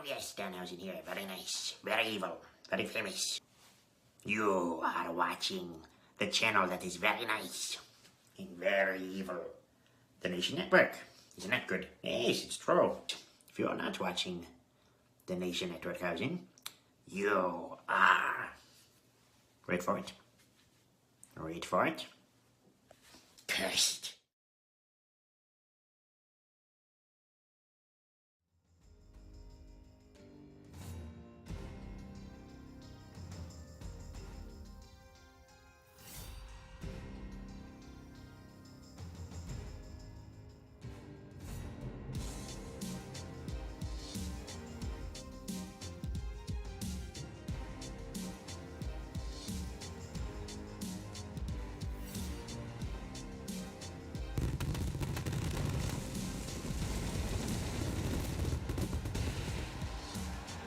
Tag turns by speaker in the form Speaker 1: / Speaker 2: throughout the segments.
Speaker 1: yes, Danhausen here. Very nice, very evil, very famous. You are watching the channel that is very nice and very evil. The Nation Network. Isn't that good? Yes, it's true. If you're not watching the Nation Network housing, you are... Wait for it. Wait for it. Cursed.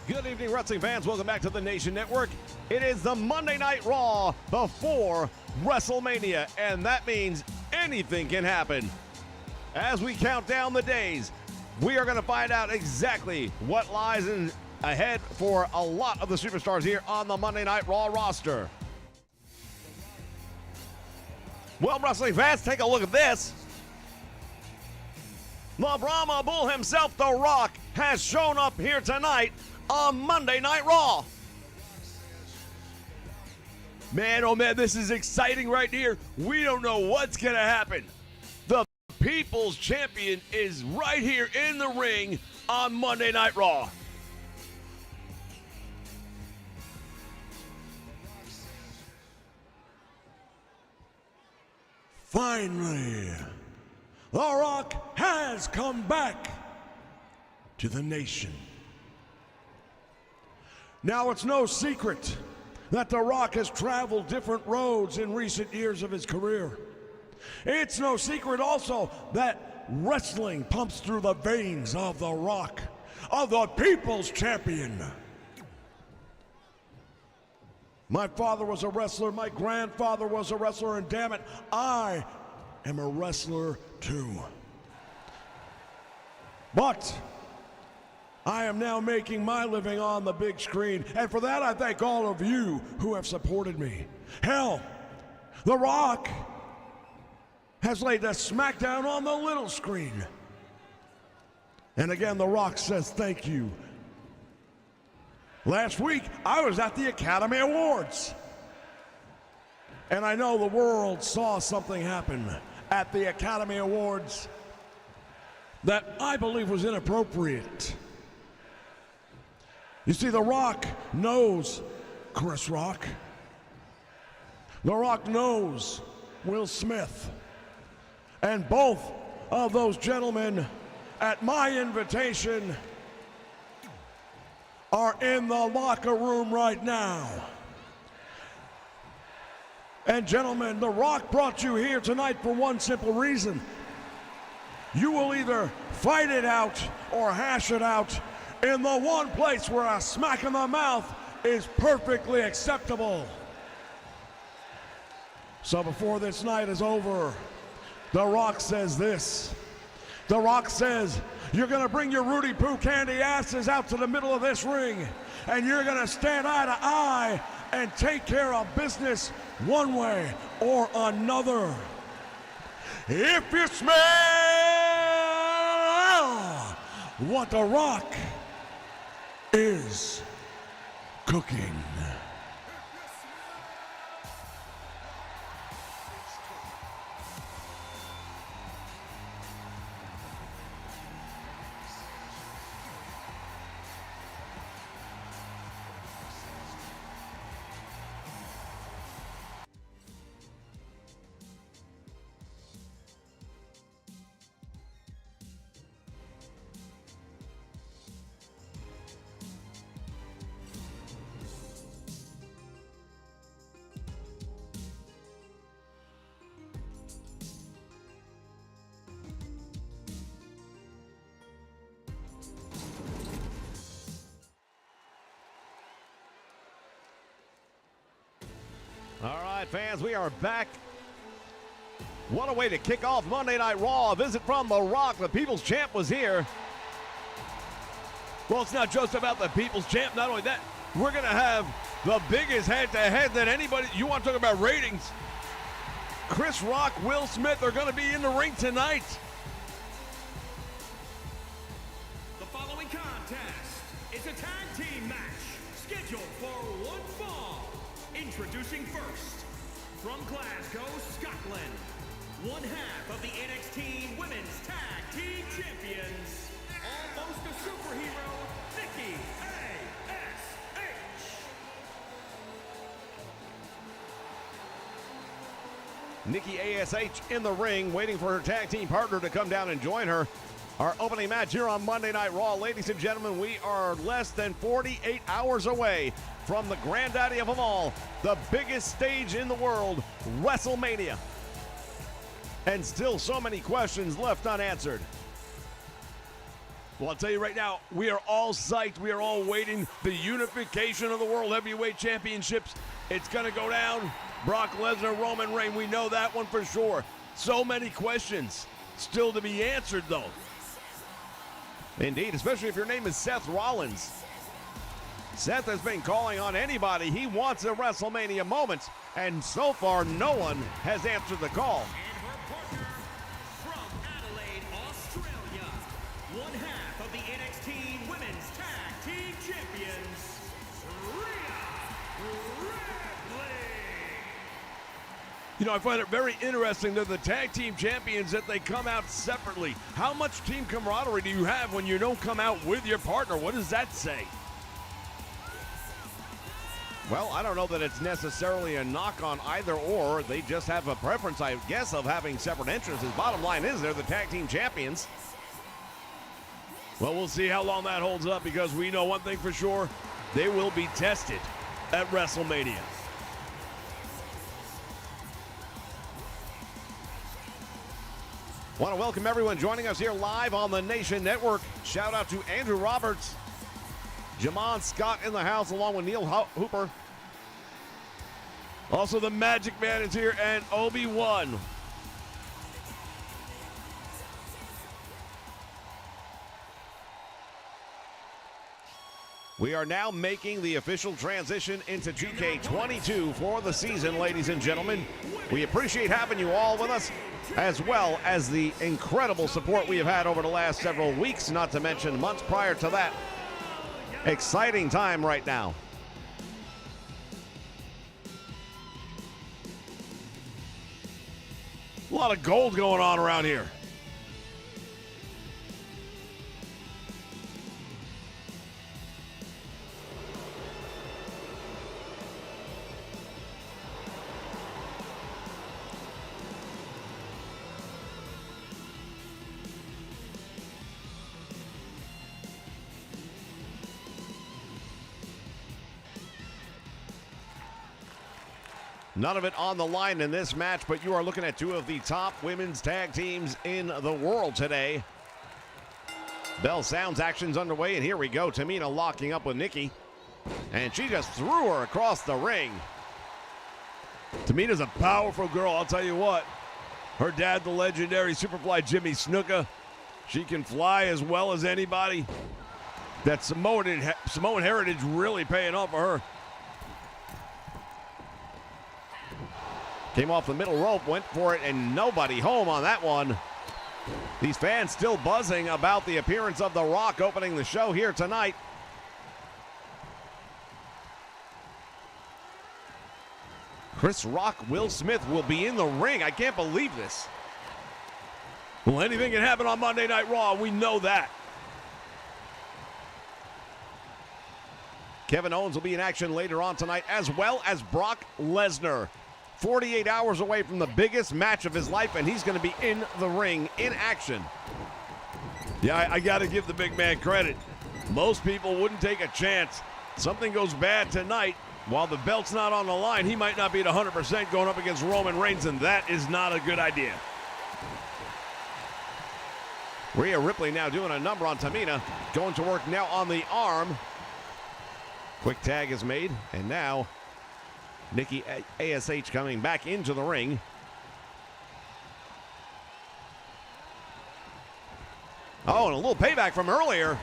Speaker 2: Good evening, wrestling fans. Welcome back to the Nation Network. It is the Monday Night Raw before Wrestlemania, and that means anything can happen. As we count down the days, we are going to find out exactly what lies ahead for a lot of the superstars here on the Monday Night Raw roster. Well, wrestling fans, take a look at this. The Brahma Bull himself, The Rock, has shown up here tonight on Monday Night Raw. Man, oh man, this is exciting right here. We don't know what's gonna happen. The People's Champion is right here in the ring on Monday Night Raw.
Speaker 3: Finally, The Rock has come back to the Nation. Now, it's no secret that The Rock has traveled different roads in recent years of his career. It's no secret also that wrestling pumps through the veins of The Rock, of the People's Champion. My father was a wrestler, my grandfather was a wrestler, and damn it, I am a wrestler too. But I am now making my living on the big screen, and for that I thank all of you who have supported me. Hell, The Rock has laid the smackdown on the little screen. And again, The Rock says thank you. Last week, I was at the Academy Awards. And I know the world saw something happen at the Academy Awards that I believe was inappropriate. You see, The Rock knows Chris Rock. The Rock knows Will Smith. And both of those gentlemen, at my invitation, are in the locker room right now. And gentlemen, The Rock brought you here tonight for one simple reason. You will either fight it out or hash it out in the one place where a smack in the mouth is perfectly acceptable. So before this night is over, The Rock says this. The Rock says, you're gonna bring your Rudy Poo candy asses out to the middle of this ring, and you're gonna stand eye to eye and take care of business one way or another. If you smell what The Rock is cooking.
Speaker 2: All right, fans, we are back. What a way to kick off Monday Night Raw. A visit from The Rock. The People's Champ was here. Well, it's not just about the People's Champ. Not only that, we're going to have the biggest head-to-head that anybody... You want to talk about ratings? Chris Rock, Will Smith are going to be in the ring tonight.
Speaker 4: The following contest is a tag team match scheduled for one fall. Introducing first, from Glasgow, Scotland, one half of the NXT Women's Tag Team Champions, almost a superhero, Nikki A.S.H.
Speaker 2: Nikki A.S.H. in the ring, waiting for her tag team partner to come down and join her. Our opening match here on Monday Night Raw. Ladies and gentlemen, we are less than 48 hours away from the granddaddy of them all, the biggest stage in the world, WrestleMania. And still so many questions left unanswered. Well, I'll tell you right now, we are all psyched. We are all waiting. The unification of the World Heavyweight Championships. It's going to go down. Brock Lesnar, Roman Reigns, we know that one for sure. So many questions still to be answered, though. Indeed, especially if your name is Seth Rollins. Seth has been calling on anybody he wants a WrestleMania moment, and so far, no one has answered the call.
Speaker 4: And her partner, from Adelaide, Australia, one half of the NXT Women's Tag Team Champions, Rhea Ripley.
Speaker 2: You know, I find it very interesting that the tag team champions, that they come out separately. How much team camaraderie do you have when you don't come out with your partner? What does that say? Well, I don't know that it's necessarily a knock on either or. They just have a preference, I guess, of having separate entrances. Bottom line is they're the tag team champions. Well, we'll see how long that holds up, because we know one thing for sure. They will be tested at WrestleMania. Want to welcome everyone joining us here live on the Nation Network. Shout out to Andrew Roberts, Jamon Scott in the house, along with Neil Hooper. Also, the Magic Man is here, and Obi-Wan. We are now making the official transition into 2K22 for the season, ladies and gentlemen. We appreciate having you all with us, as well as the incredible support we have had over the last several weeks, not to mention months prior to that. Exciting time right now. A lot of gold going on around here. None of it on the line in this match, but you are looking at two of the top women's tag teams in the world today. Bell sounds, action's underway, and here we go. Tamina locking up with Nikki, and she just threw her across the ring. Tamina's a powerful girl, I'll tell you what. Her dad, the legendary Superfly Jimmy Snuka, she can fly as well as anybody. That Samoan heritage really paying off for her. Came off the middle rope, went for it, and nobody home on that one. These fans still buzzing about the appearance of The Rock opening the show here tonight. Chris Rock, Will Smith will be in the ring. I can't believe this. Well, anything can happen on Monday Night Raw. We know that. Kevin Owens will be in action later on tonight, as well as Brock Lesnar. 48 hours away from the biggest match of his life, and he's going to be in the ring, in action. Yeah, I got to give the big man credit. Most people wouldn't take a chance. Something goes bad tonight, while the belt's not on the line, he might not be at 100% going up against Roman Reigns, and that is not a good idea. Rhea Ripley now doing a number on Tamina. Going to work now on the arm. Quick tag is made, and now Nikki A.S.H. coming back into the ring. Oh, and a little payback from earlier.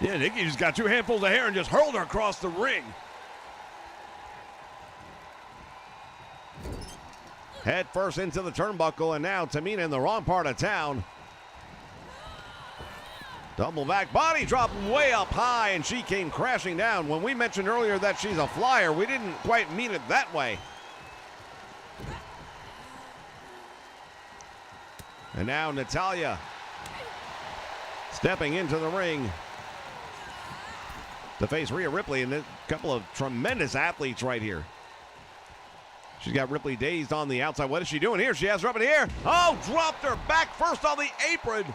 Speaker 3: Yeah, Nikki just got 2 handfuls of hair and just hurled her across the ring.
Speaker 2: Head first into the turnbuckle, and now Tamina in the wrong part of town. Double back body drop way up high, and she came crashing down. When we mentioned earlier that she's a flyer, we didn't quite mean it that way. And now Natalya stepping into the ring to face Rhea Ripley, and a couple of tremendous athletes right here. She's got Ripley dazed on the outside. What is she doing here? She has her up in the air. Oh, dropped her back first on the apron.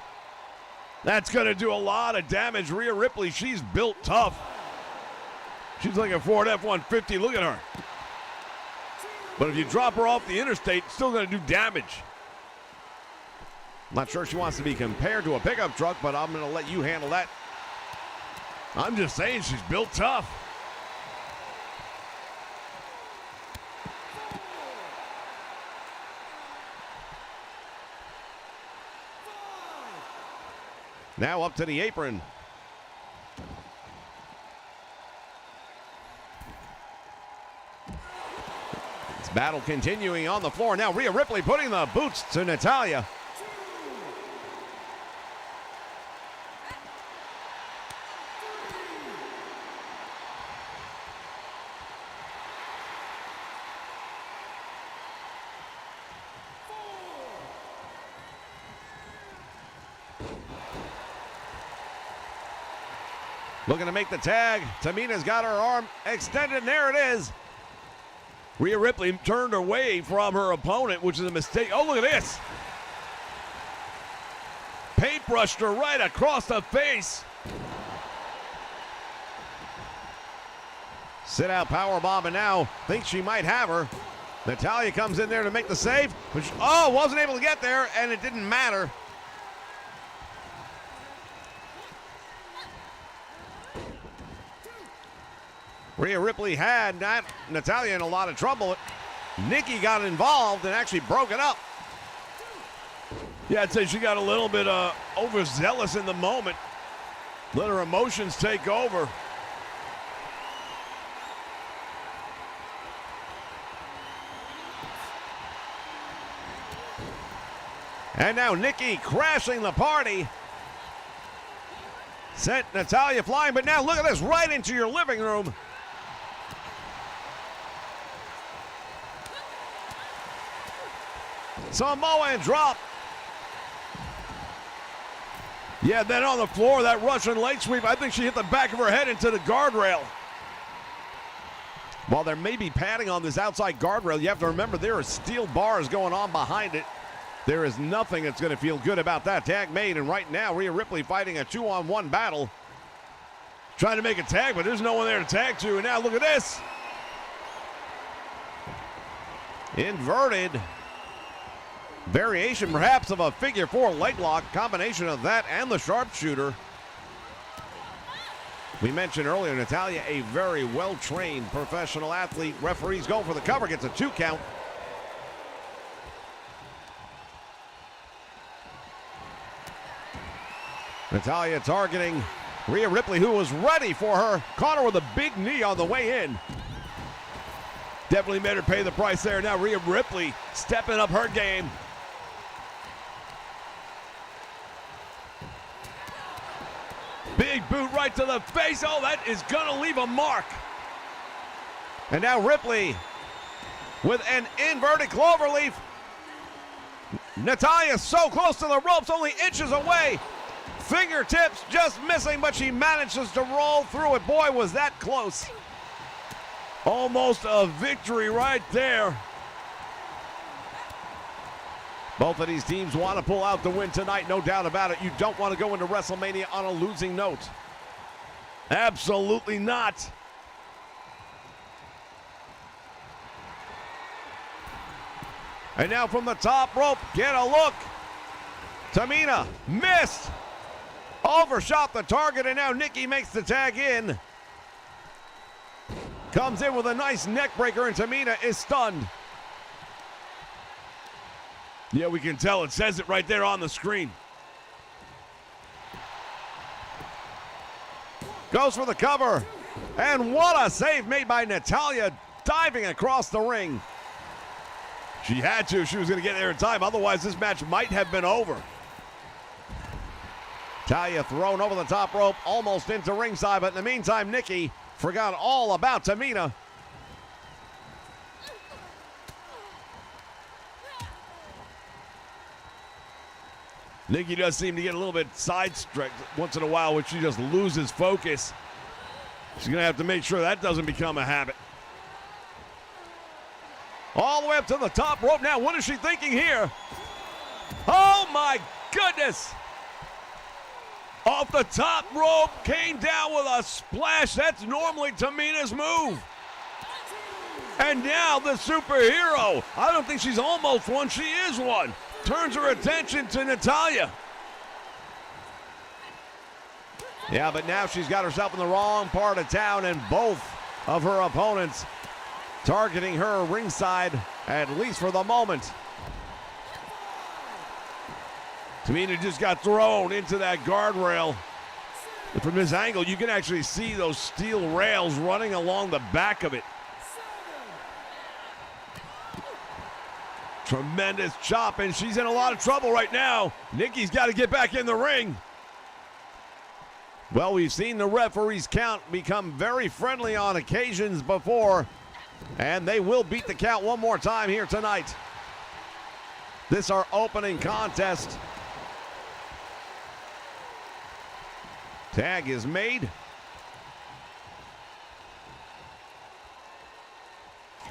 Speaker 2: That's going to do a lot of damage. Rhea Ripley, she's built tough. She's like a Ford F-150. Look at her. But if you drop her off the interstate, it's still going to do damage. I'm not sure she wants to be compared to a pickup truck, but I'm going to let you handle that. I'm just saying she's built tough. Now up to the apron. This battle continuing on the floor. Now Rhea Ripley putting the boots to Natalya. Looking to make the tag. Tamina's got her arm extended, and there it is. Rhea Ripley turned away from her opponent, which is a mistake. Oh, look at this. Paintbrushed her right across the face. Sit out powerbomb, and now thinks she might have her. Natalya comes in there to make the save. Which, wasn't able to get there, and it didn't matter. Rhea Ripley had Natalya in a lot of trouble. Nikki got involved and actually broke it up.
Speaker 3: Yeah, I'd say she got a little bit overzealous in the moment. Let her emotions take over.
Speaker 2: And now Nikki crashing the party. Sent Natalya flying, but now look at this, right into your living room. Samoan drop.
Speaker 3: Yeah, then on the floor, that Russian leg sweep, I think she hit the back of her head into the guardrail.
Speaker 2: While there may be padding on this outside guardrail, you have to remember there are steel bars going on behind it. There is nothing that's going to feel good about that. Tag made, and right now Rhea Ripley fighting a 2-on-1 battle.
Speaker 3: Trying to make a tag, but there's no one there to tag to, and now look at this.
Speaker 2: Inverted variation perhaps of a figure 4 leg lock, combination of that and the sharpshooter. We mentioned earlier Natalya, a very well-trained professional athlete. Referees going for the cover, gets a 2 count. Natalya targeting Rhea Ripley, who was ready for her. Caught her with a big knee on the way in.
Speaker 3: Definitely made her pay the price there. Now Rhea Ripley stepping up her game. Big boot right to the face. Oh, that is gonna leave a mark.
Speaker 2: And now Ripley with an inverted cloverleaf. Natalya so close to the ropes, only inches away. Fingertips just missing, but she manages to roll through it. Boy, was that close.
Speaker 3: Almost a victory right there.
Speaker 2: Both of these teams want to pull out the win tonight, no doubt about it. You don't want to go into WrestleMania on a losing note.
Speaker 3: Absolutely not.
Speaker 2: And now from the top rope, get a look. Tamina missed. Overshot the target, and now Nikki makes the tag in. Comes in with a nice neck breaker, and Tamina is stunned.
Speaker 3: Yeah, we can tell. It says it right there on the screen.
Speaker 2: Goes for the cover. And what a save made by Natalya, diving across the ring. She had to. She was going to get there in time. Otherwise, this match might have been over. Natalya thrown over the top rope, almost into ringside. But in the meantime, Nikki forgot all about Tamina. Nikki does seem to get a little bit sidetracked once in a while when she just loses focus. She's going to have to make sure that doesn't become a habit. All the way up to the top rope now. What is she thinking here? Oh, my goodness. Off the top rope, came down with a splash. That's normally Tamina's move. And now the superhero. I don't think she's almost one. She is one. Turns her attention to Natalya. Yeah, but now she's got herself in the wrong part of town, and both of her opponents targeting her ringside, at least for the moment. Tamina just got thrown into that guardrail. And from this angle, you can actually see those steel rails running along the back of it. Tremendous chop, and she's in a lot of trouble right now. Nikki's got to get back in the ring. Well, we've seen the referees count become very friendly on occasions before, and they will beat the count one more time here tonight. This our opening contest. Tag is made.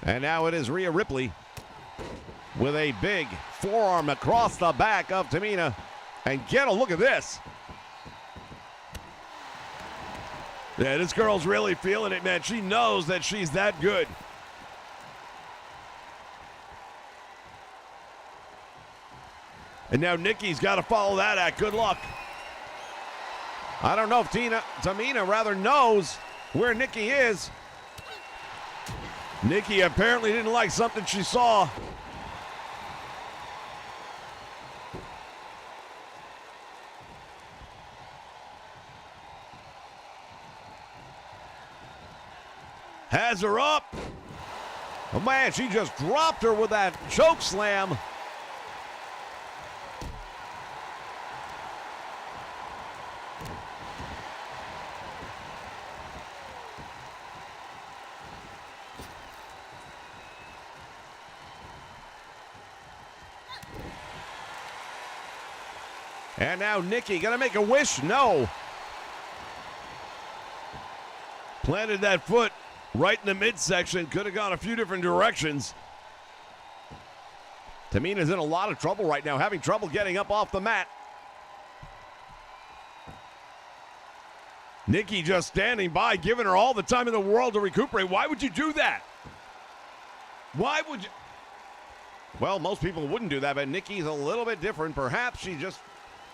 Speaker 2: And now it is Rhea Ripley with a big forearm across the back of Tamina. And get a look at this. Yeah, this girl's really feeling it, man. She knows that she's that good. And now Nikki's got to follow that act. Good luck. I don't know if Tamina knows where Nikki is. Nikki apparently didn't like something she saw. Has her up. Oh man, she just dropped her with that choke slam. And now Nikki gonna make a wish? No. Planted that foot right in the midsection. Could have gone a few different directions. Tamina's in a lot of trouble right now, having trouble getting up off the mat. Nikki just standing by, giving her all the time in the world to recuperate. Why would you do that? Why would you? Well, most people wouldn't do that, but Nikki's a little bit different. Perhaps she just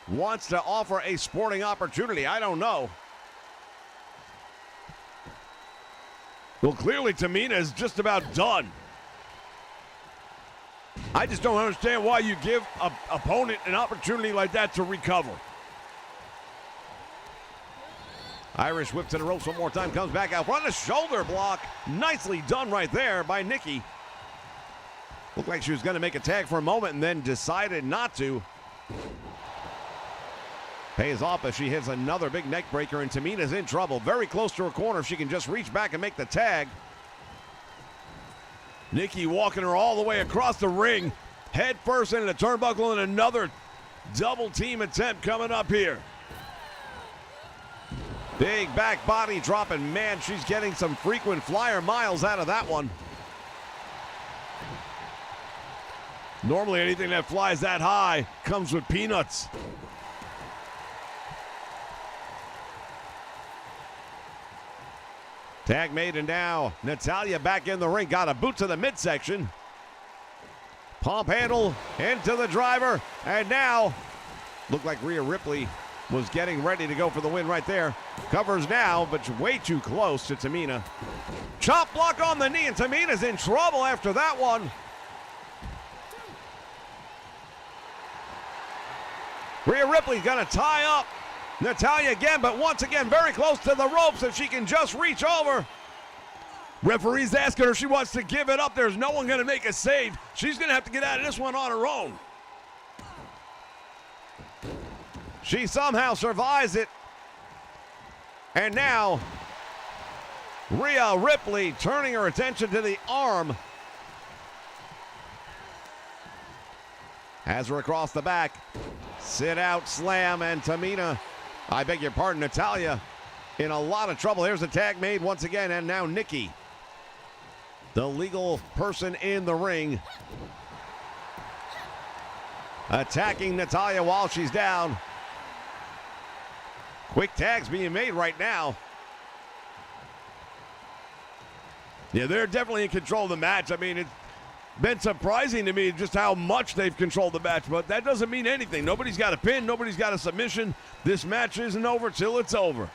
Speaker 2: wants to offer a sporting opportunity. I don't know. Well, clearly Tamina is just about done. I just don't understand why you give an opponent an opportunity like that to recover. Irish whip to the ropes one more time, comes back out front, a shoulder block. Nicely done right there by Nikki. Looked like she was going to make a tag for a moment and then decided not to. Pays off as she hits another big neck breaker, and Tamina's in trouble. Very close to her corner if she can just reach back and make the tag. Nikki walking her all the way across the ring. Head first into the turnbuckle, and another double team attempt coming up here. Big back body drop, and man, she's getting some frequent flyer miles out of that one. Normally anything that flies that high comes with peanuts. Tag made, and now Natalya back in the ring. Got a boot to the midsection. Pump handle into the driver. And now, looked like Rhea Ripley was getting ready to go for the win right there. Covers now, but way too close to Tamina. Chop block on the knee, and Tamina's in trouble after that one. Rhea Ripley's gonna tie up Natalya again, but once again very close to the ropes if she can just reach over. Referee's asking her if she wants to give it up. There's no one going to make a save. She's going to have to get out of this one on her own. She somehow survives it. And now, Rhea Ripley turning her attention to the arm. Has her across the back. Sit out slam, and Tamina, I beg your pardon, Natalya in a lot of trouble. Here's a tag made once again, and now Nikki, the legal person in the ring, attacking Natalya while she's down. Quick tags being made right now. Yeah, they're definitely in control of the match. I mean, it's been surprising to me just how much they've controlled the match, but that doesn't mean anything. Nobody's got a pin. Nobody's got a submission. This match isn't over till it's over.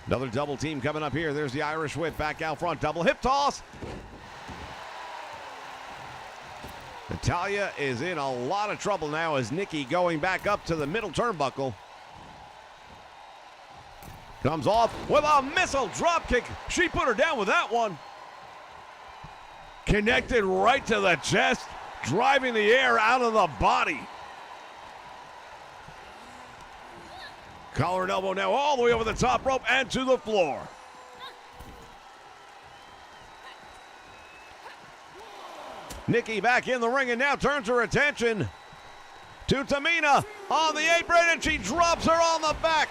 Speaker 2: Another double team coming up here. There's the Irish whip back out front. Double hip toss. Natalya is in a lot of trouble now as Nikki going back up to the middle turnbuckle. Comes off with a missile drop kick. She put her down with that one. Connected right to the chest, driving the air out of the body. Collar and elbow now all the way over the top rope and to the floor. Nikki back in the ring and now turns her attention to Tamina on the apron, and she drops her on the back.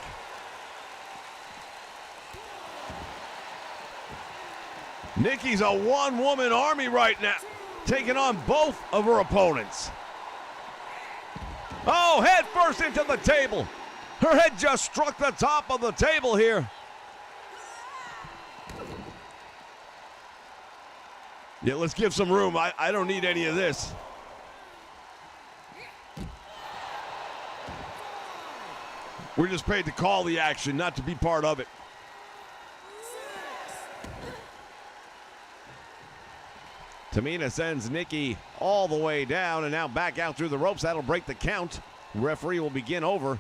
Speaker 2: Nikki's a one-woman army right now, taking on both of her opponents. Oh, head first into the table. Her head just struck the top of the table here. Yeah, let's give some room. I don't need any of this. We're just paid to call the action, not to be part of it. Tamina sends Nikki all the way down and now back out through the ropes. That'll break the count. Referee will begin over.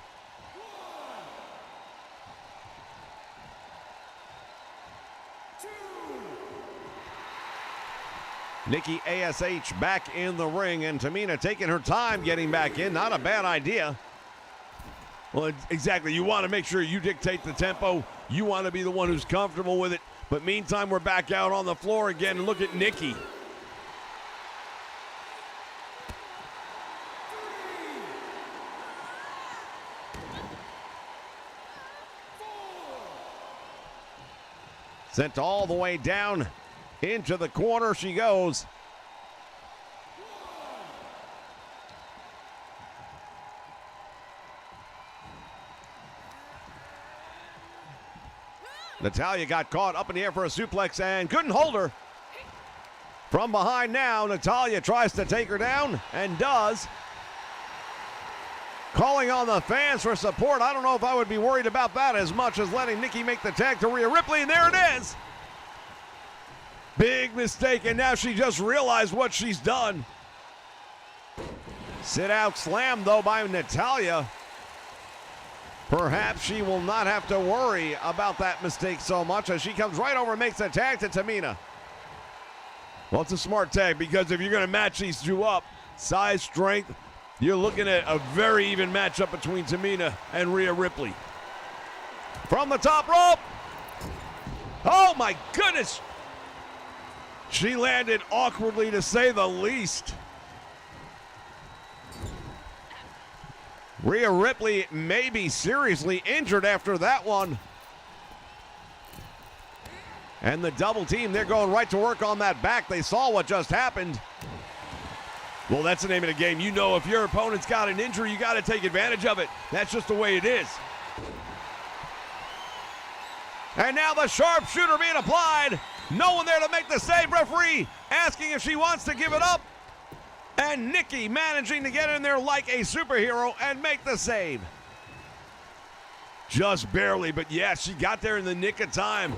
Speaker 2: Nikki ASH back in the ring, and Tamina taking her time getting back in. Not a bad idea. Well, exactly. You want to make sure you dictate the tempo. You want to be the one who's comfortable with it. But meantime, we're back out on the floor again, and look at Nikki. Sent all the way down into the corner she goes. Natalya got caught up in the air for a suplex and couldn't hold her. From behind now, Natalya tries to take her down and does. Calling on the fans for support. I don't know if I would be worried about that as much as letting Nikki make the tag to Rhea Ripley, and there it is. Big mistake, and now she just realized what she's done. Sit out slam, though, by Natalya. Perhaps she will not have to worry about that mistake so much as she comes right over and makes the tag to Tamina. Well, it's a smart tag because if you're going to match these two up, size, strength, you're looking at a very even matchup between Tamina and Rhea Ripley. From the top rope. Oh, my goodness. She landed awkwardly, to say the least. Rhea Ripley may be seriously injured after that one. And the double team, they're going right to work on that back. They saw what just happened. Well, that's the name of the game. You know, if your opponent's got an injury, you got to take advantage of it. That's just the way it is. And now the sharpshooter being applied. No one there to make the save. Referee asking if she wants to give it up. And Nikki managing to get in there like a superhero and make the save. Just barely, but yeah, she got there in the nick of time.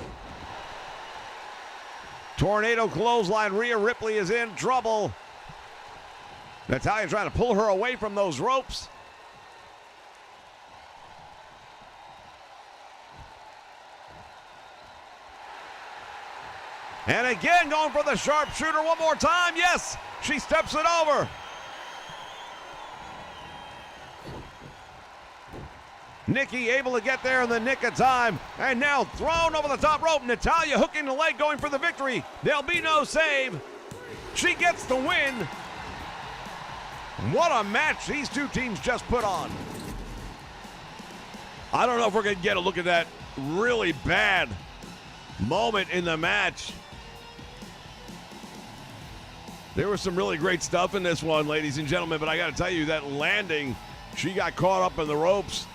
Speaker 2: Tornado clothesline. Rhea Ripley is in trouble. Natalya trying to pull her away from those ropes. And again, going for the sharpshooter one more time. Yes, she steps it over. Nikki able to get there in the nick of time. And now thrown over the top rope. Natalya hooking the leg, going for the victory. There'll be no save. She gets the win. What a match these two teams just put on. I don't know if we're going to get a look at that really bad moment in the match. There was some really great stuff in this one, ladies and gentlemen, but I got to tell you, that landing, she got caught up in the ropes.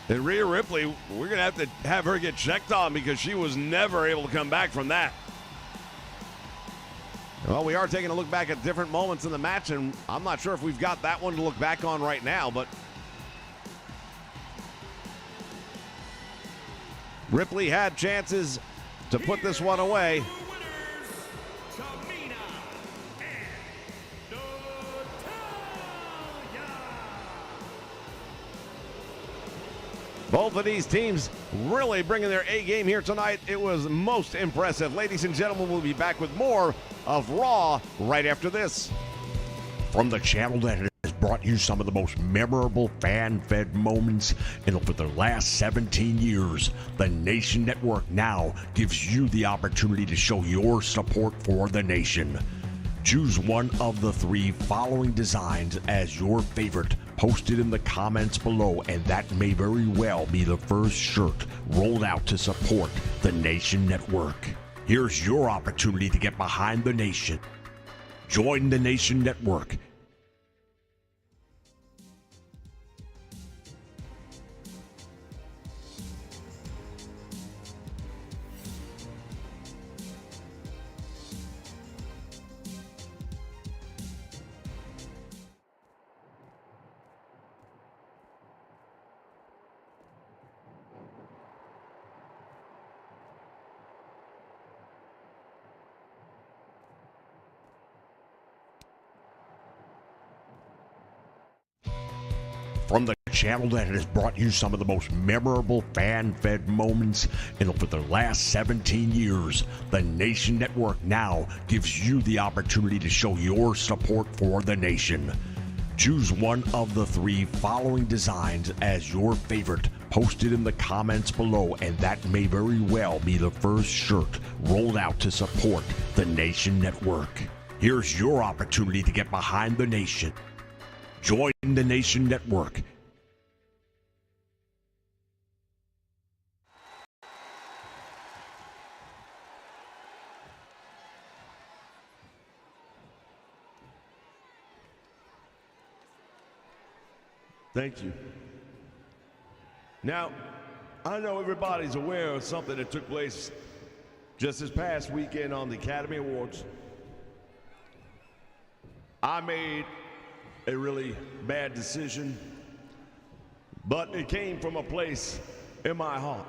Speaker 2: And Rhea Ripley, we're going to have her get checked on because she was never able to come back from that. Well, we are taking a look back at different moments in the match, and I'm not sure if we've got that one to look back on right now, but Ripley had chances to put this one away. Both of these teams really bringing their A game here tonight. It was most impressive. Ladies and gentlemen, we'll be back with more of Raw right after this.
Speaker 3: From the channel that has brought you some of the most memorable fan-fed moments for the last 17 years, the Nation Network now gives you the opportunity to show your support for the nation. Choose one of the 3 following designs as your favorite, posted in the comments below, and that may very well be the first shirt rolled out to support the Nation Network. Here's your opportunity to get behind the nation. Join the Nation Network. From the channel that has brought you some of the most memorable fan-fed moments for the last 17 years, the Nation Network now gives you the opportunity to show your support for the nation. Choose one of the 3 following designs as your favorite, posted in the comments below, and that may very well be the first shirt rolled out to support the Nation Network. Here's your opportunity to get behind the nation. Join the Nation Network.
Speaker 2: Thank you. Now, I know everybody's aware of something that took place just this past weekend on the Academy Awards. I made a really bad decision, but it came from a place in my heart.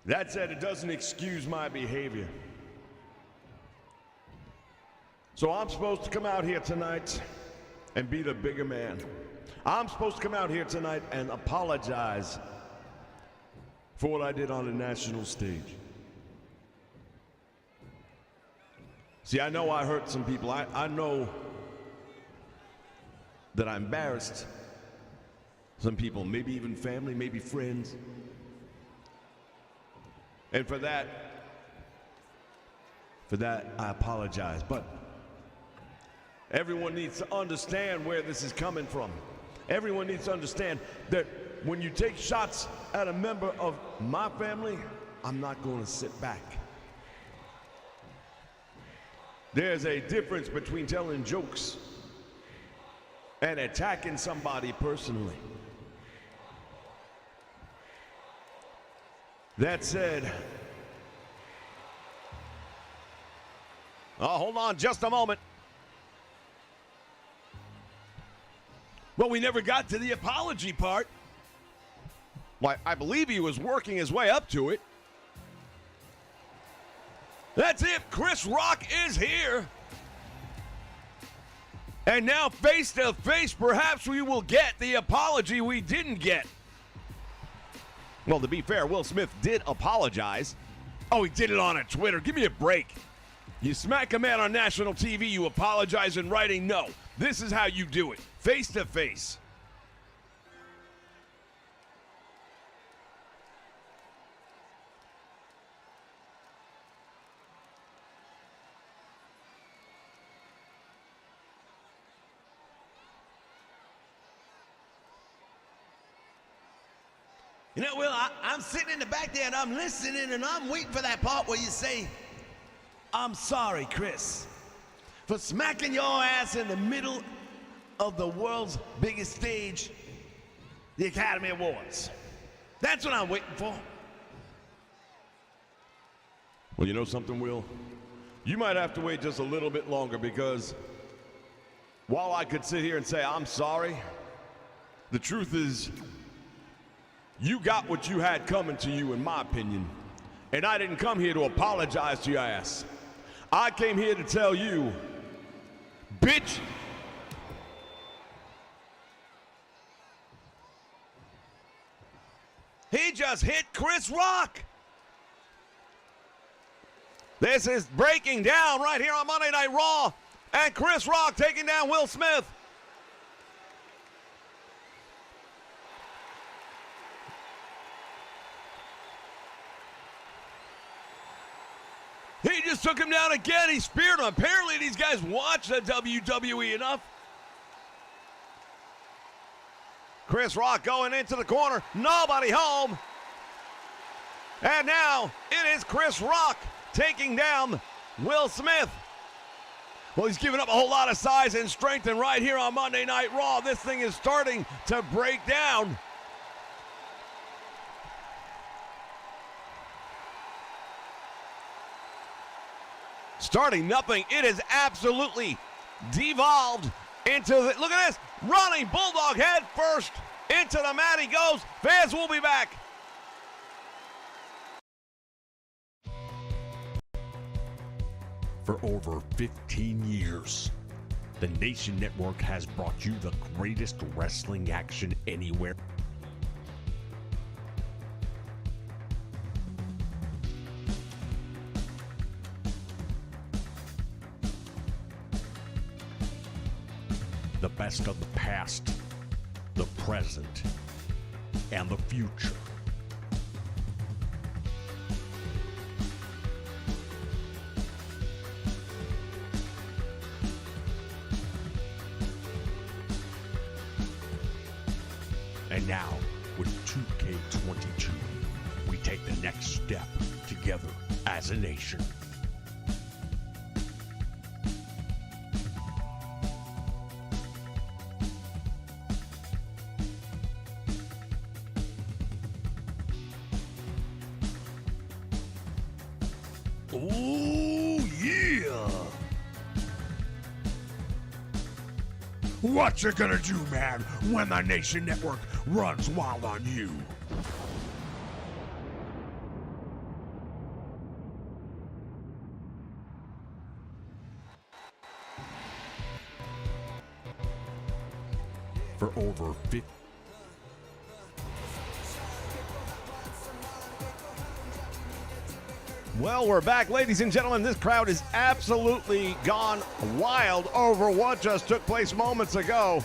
Speaker 2: That said, it doesn't excuse my behavior. So I'm supposed to come out here tonight and be the bigger man. I'm supposed to come out here tonight and apologize for what I did on the national stage. See, I know I hurt some people. I know that I embarrassed some people, maybe even family, maybe friends. And for that, I apologize. But everyone needs to understand where this is coming from. Everyone needs to understand that when you take shots at a member of my family, I'm not going to sit back. There's a difference between telling jokes and attacking somebody personally. That said, hold on just a moment. Well, we never got to the apology part. Well, I believe he was working his way up to it. That's it. Chris Rock is here. And now, face to face, perhaps we will get the apology we didn't get. Well, to be fair, Will Smith did apologize.
Speaker 3: Oh, he did it on a Twitter. Give me a break. You smack a man on national TV, you apologize in writing? No. This is how you do it. Face to face.
Speaker 5: You know, Will, I'm sitting in the back there and I'm listening and I'm waiting for that part where you say, I'm sorry, Chris, for smacking your ass in the middle of the world's biggest stage, the Academy Awards. That's what I'm waiting for.
Speaker 3: Well, you know something, Will? You might have to wait just a little bit longer, because while I could sit here and say I'm sorry, the truth is you got what you had coming to you, in my opinion. And I didn't come here to apologize to your ass. I came here to tell you, bitch,
Speaker 2: He just hit Chris Rock. This is breaking down right here on Monday Night Raw. And Chris Rock taking down Will Smith.
Speaker 3: he just took him down again. He speared him. Apparently these guys watch the WWE enough.
Speaker 2: Chris Rock going into the corner. Nobody home. And now it is Chris Rock taking down Will Smith.
Speaker 3: Well, he's giving up a whole lot of size and strength, and right here on Monday Night Raw, this thing is starting to break down.
Speaker 2: Starting nothing. It is absolutely devolved into the, look at this, running Bulldog head first into the mat he goes. Fans will be back.
Speaker 6: For over 15 years, the Nation Network has brought you the greatest wrestling action anywhere. The best of the past, the present, and the future. And now, with 2K22, we take the next step together as a nation.
Speaker 3: Oh, yeah! What you gonna do, man, when the Nation Network runs wild on you?
Speaker 6: For over 50.
Speaker 2: Well, we're back, ladies and gentlemen. This crowd is absolutely gone wild over what just took place moments ago.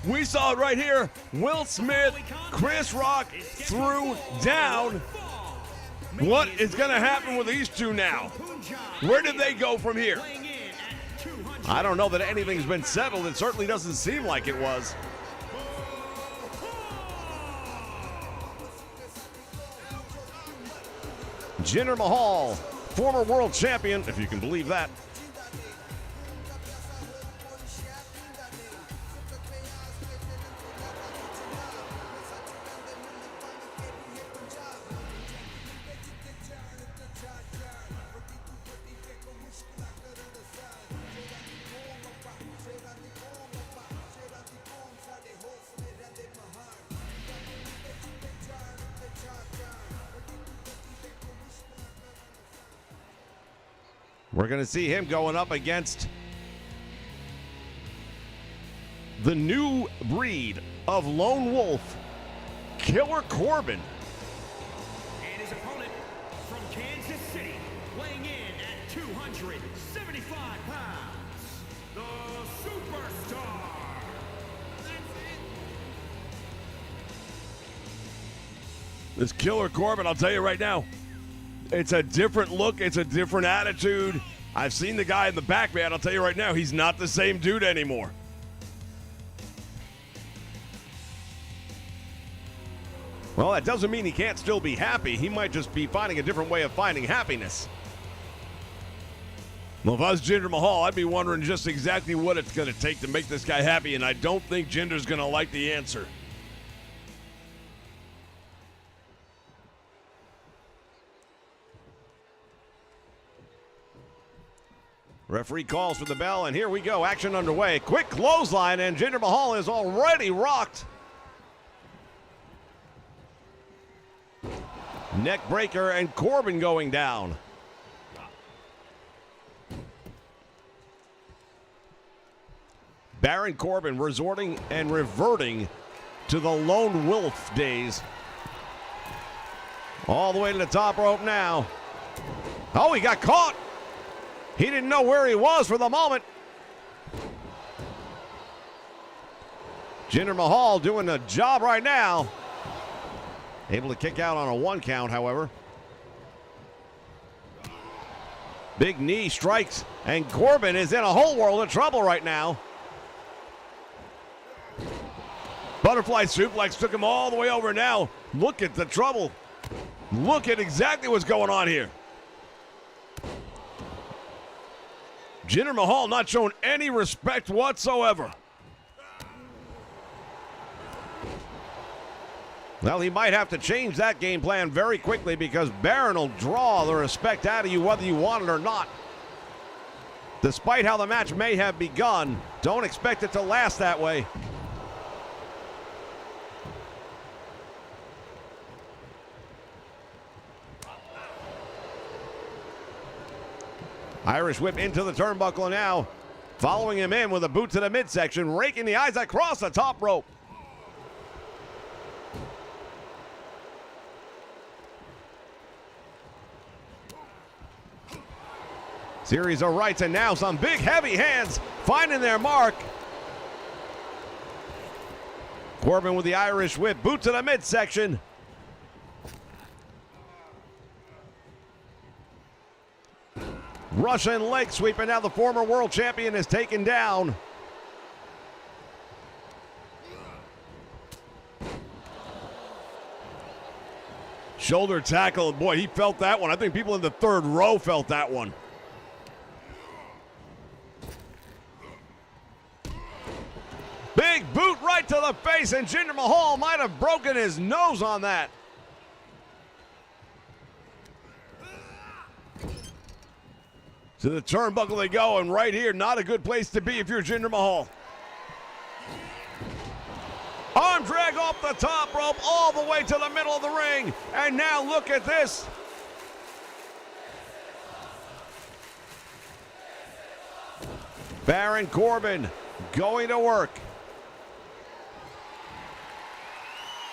Speaker 3: We saw it right here. Will Smith, Chris Rock threw down. What is going to happen with these two now? Where did they go from here?
Speaker 2: I don't know that anything's been settled. It certainly doesn't seem like it was. Jinder Mahal, former world champion, if you can believe that. We're going to see him going up against the new breed of lone wolf, Killer Corbin.
Speaker 4: And his opponent from Kansas City, weighing in at 275 pounds, the Superstar.
Speaker 2: This Killer Corbin, I'll tell you right now, it's a different look. It's a different attitude. I've seen the guy in the back, man. I'll tell you right now, he's not the same dude anymore. Well, that doesn't mean he can't still be happy. He might just be finding a different way of finding happiness. Well, if I was Jinder Mahal, I'd be wondering just exactly what it's going to take to make this guy happy, and I don't think Jinder's going to like the answer. Referee calls for the bell, and here we go. Action underway. Quick clothesline, and Jinder Mahal is already rocked. Neck breaker, and Corbin going down. Baron Corbin resorting and reverting to the lone wolf days. All the way to the top rope now. Oh, he got caught. He didn't know where he was for the moment. Jinder Mahal doing a job right now. Able to kick out on a 1 count, however. Big knee strikes, and Corbin is in a whole world of trouble right now. Butterfly suplex took him all the way over now. Look at the trouble. Look at exactly what's going on here. Jinder Mahal not showing any respect whatsoever. Well, he might have to change that game plan very quickly because Baron will draw the respect out of you whether you want it or not. Despite how the match may have begun, don't expect it to last that way. Irish whip into the turnbuckle now. Following him in with a boot to the midsection, raking the eyes across the top rope. Series of rights, and now some big heavy hands finding their mark. Corbin with the Irish whip, boot to the midsection. Russian leg sweep, and now the former world champion is taken down. Shoulder tackle, boy, he felt that one. I think people in the third row felt that one. Big boot right to the face, and Jinder Mahal might have broken his nose on that. To the turnbuckle they go, and right here, not a good place to be if you're Jinder Mahal. Arm drag off the top rope all the way to the middle of the ring, and now look at this. Baron Corbin going to work.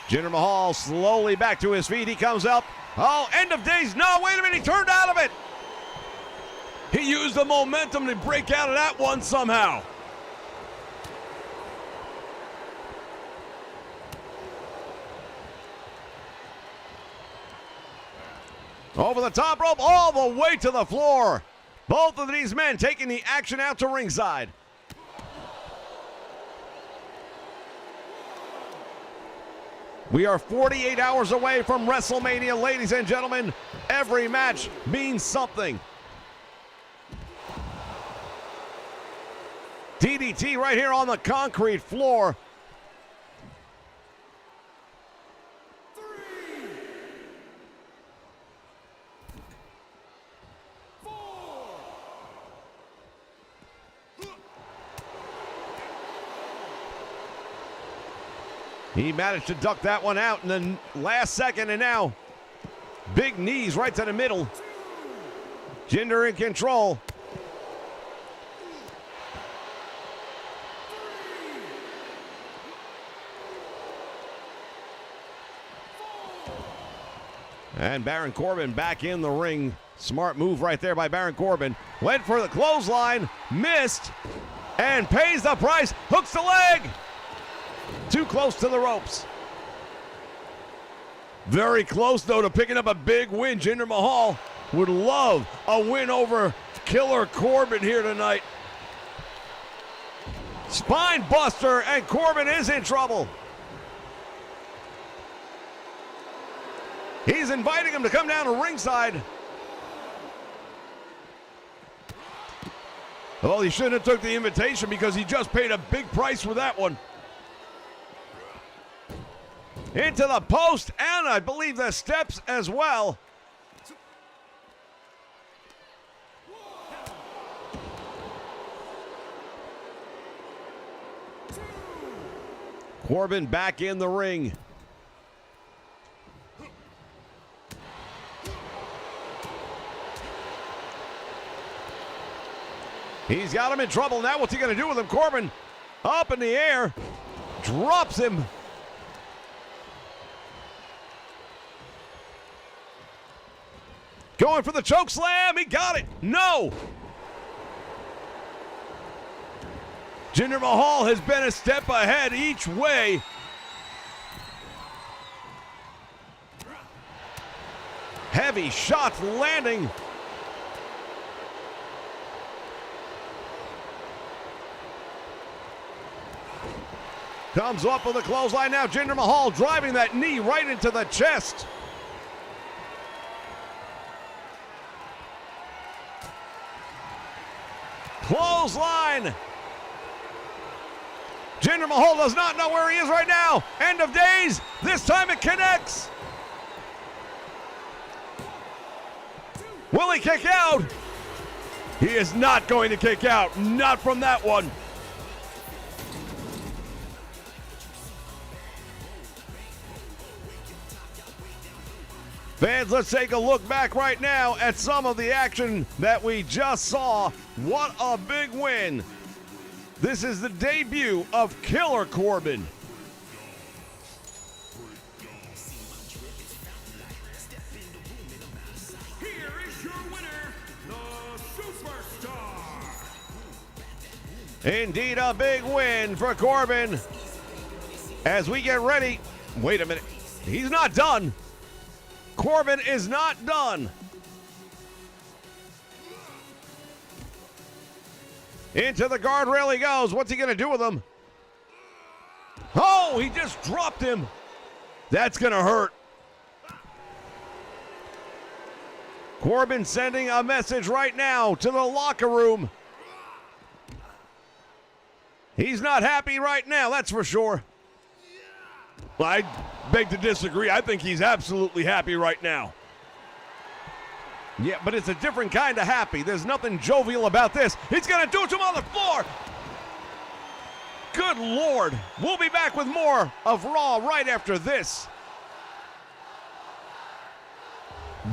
Speaker 2: Jinder Mahal slowly back to his feet. He comes up. Oh, end of days. No, wait a minute. He turned out of it. He used the momentum to break out of that one somehow. Over the top rope, all the way to the floor. Both of these men taking the action out to ringside. We are 48 hours away from WrestleMania, ladies and gentlemen. Every match means something. DDT right here on the concrete floor. He managed to duck that one out in the last second, and now big knees right to the middle. Jinder in control. And Baron Corbin back in the ring. Smart move right there by Baron Corbin. Went for the clothesline, missed, and pays the price. Hooks the leg. Too close to the ropes. Very close, though, to picking up a big win. Jinder Mahal would love a win over Killer Corbin here tonight. Spine buster, and Corbin is in trouble. He's inviting him to come down to ringside. Well, he shouldn't have took the invitation because he just paid a big price for that one. Into the post, and I believe the steps as well. Corbin back in the ring. He's got him in trouble now. What's he going to do with him? Corbin up in the air, drops him. Going for the choke slam. He got it. No. Jinder Mahal has been a step ahead each way. Heavy shots landing. Comes up with a clothesline now. Jinder Mahal driving that knee right into the chest. Clothesline. Jinder Mahal does not know where he is right now. End of days. This time it connects. Will he kick out? He is not going to kick out. Not from that one. Fans, let's take a look back right now at some of the action that we just saw. What a big win. This is the debut of Killer Corbin.
Speaker 4: Here is your winner, the Superstar.
Speaker 2: Indeed, a big win for Corbin. As we get ready, wait a minute, he's not done. Corbin is not done. Into the guardrail he goes. What's he going to do with him? Oh, he just dropped him. That's going to hurt. Corbin sending a message right now to the locker room. He's not happy right now, that's for sure. I beg to disagree. I think he's absolutely happy right now. Yeah, but it's a different kind of happy. There's nothing jovial about this. He's going to do it to him on the floor. Good Lord. We'll be back with more of Raw right after this.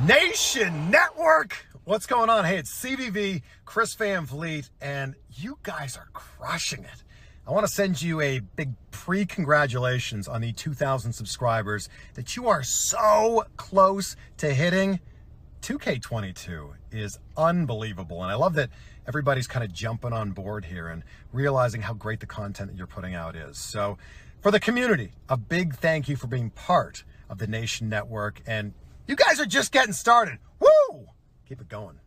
Speaker 7: Nation Network. What's going on? Hey, it's CVV, Chris Van Vliet, and you guys are crushing it. I want to send you a big pre-congratulations on the 2,000 subscribers that you are so close to hitting. 2K22 is unbelievable, and I love that everybody's kind of jumping on board here and realizing how great the content that you're putting out is. So for the community, a big thank you for being part of the Nation Network, and you guys are just getting started. Woo! Keep it going.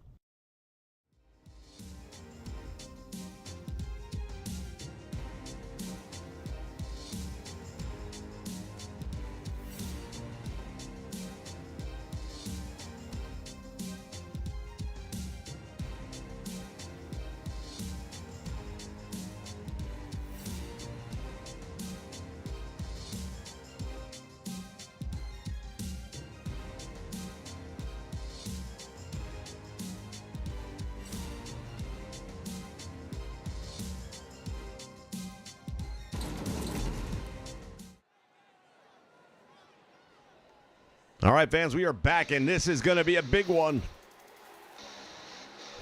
Speaker 2: All right, fans, we are back, and this is going to be a big one.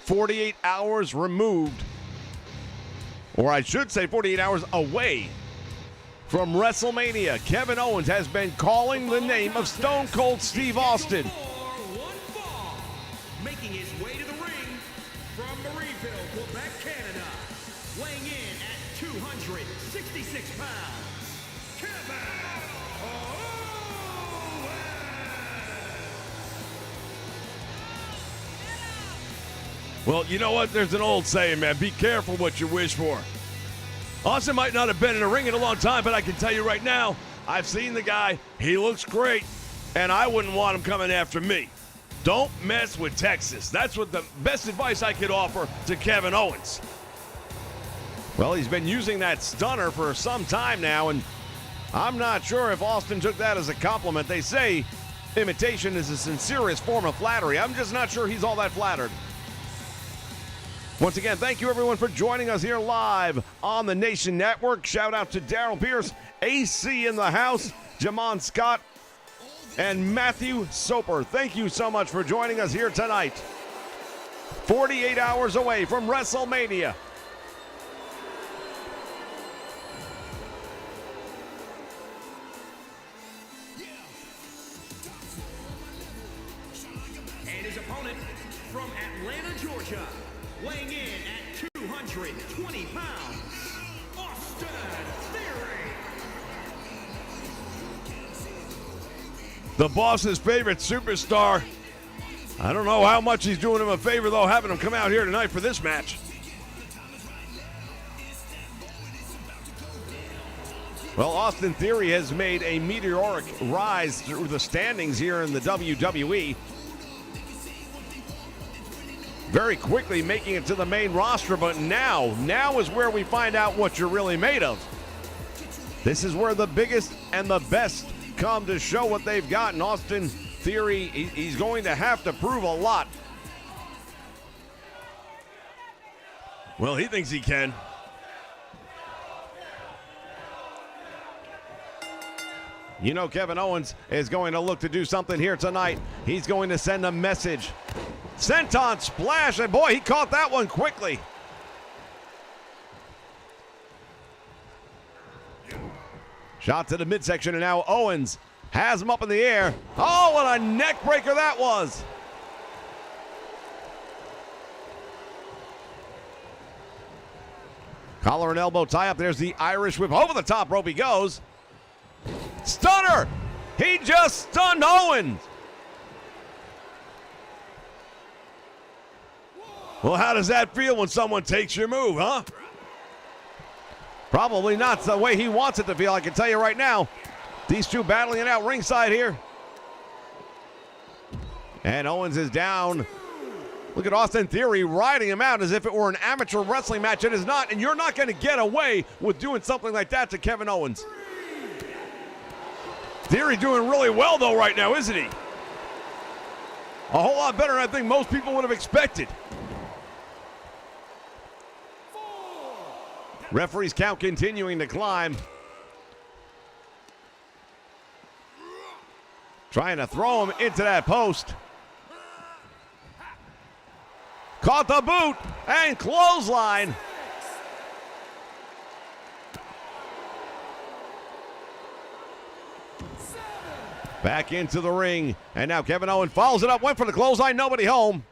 Speaker 2: 48 hours removed, or I should say 48 hours away From WrestleMania, Kevin Owens has been calling the name of Stone Cold Steve Austin.
Speaker 4: One fall, making his way to the ring from Marieville, Quebec, Canada, weighing in at 266 pounds, Kevin Owens.
Speaker 2: Well, you know what? There's an old saying, man. Be careful what you wish for. Austin might not have been in a ring in a long time, but I can tell you right now, I've seen the guy. He looks great, and I wouldn't want him coming after me. Don't mess with Texas. That's what the best advice I could offer to Kevin Owens. Well, he's been using that stunner for some time now, and I'm not sure if Austin took that as a compliment. They say imitation is the sincerest form of flattery. I'm just not sure he's all that flattered. Once again, thank you everyone for joining us here live on the Nation Network. Shout out to Daryl Pierce, AC in the house, Jamon Scott, and Matthew Soper. Thank you so much for joining us here tonight. 48 hours away from WrestleMania.
Speaker 4: And his opponent from Atlanta, Georgia, weighing in at 220 pounds, Austin Theory.
Speaker 2: The boss's favorite superstar. I don't know how much he's doing him a favor, though, having him come out here tonight for this match. Well, Austin Theory has made a meteoric rise through the standings here in the WWE. Very quickly making it to the main roster, but now is where we find out what you're really made of. This is where the biggest and the best come to show what they've got. And Austin Theory, he's going to have to prove a lot. Well, he thinks he can. You know Kevin Owens is going to look to do something here tonight. He's going to send a message. Senton splash, and boy, he caught that one quickly. Shot to the midsection, and now Owens has him up in the air. Oh, what a neck breaker that was. Collar and elbow tie up. There's the Irish whip. Over the top rope he goes. Stunner! He just stunned Owens. Well, how does that feel when someone takes your move, huh? Probably not the way he wants it to feel, I can tell you right now. These two battling it out ringside here. And Owens is down. Look at Austin Theory riding him out as if it were an amateur wrestling match. It is not, and you're not going to get away with doing something like that to Kevin Owens. Theory doing really well, though, right now, isn't he? A whole lot better than I think most people would have expected. Referee's count continuing to climb. Trying to throw him into that post. Caught the boot and clothesline. Back into the ring. And now Kevin Owens follows it up. Went for the clothesline. Nobody home.